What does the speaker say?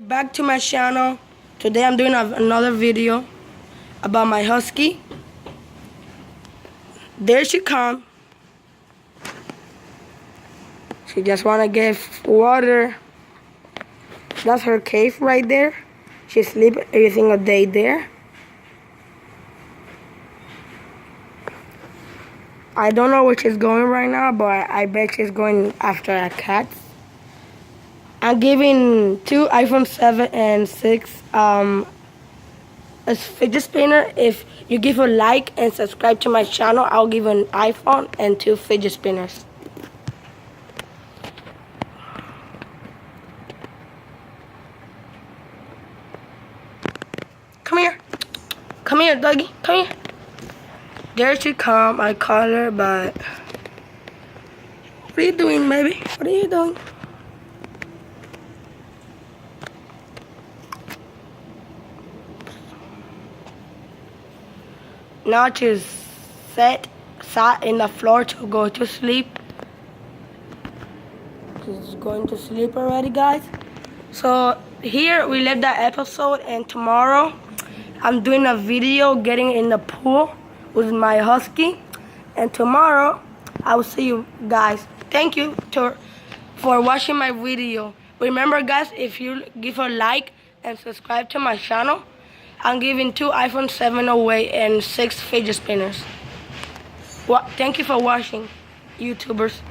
Back to my channel. Today I'm doing another video about my husky. There she comes. She just wanna get water. That's her cave right there. She sleeps every single day there. I don't know where she's going right now, but I bet she's going after a cat. I'm giving 2 iPhone 7 and 6 a fidget spinner. If you give a like and subscribe to my channel, I'll give an iPhone and 2 fidget spinners. Come here. Come here, doggy. Come here. There she come. I call her, but what are you doing, baby? What are you doing? Now she's sat in the floor to go to sleep. She's going to sleep already, guys. So here we left that episode, and tomorrow I'm doing a video getting in the pool with my husky. And tomorrow I will see you guys. Thank you for watching my video. Remember, guys, if you give a like and subscribe to my channel, I'm giving 2 iPhone 7 away and 6 fidget spinners. Well, thank you for watching, YouTubers.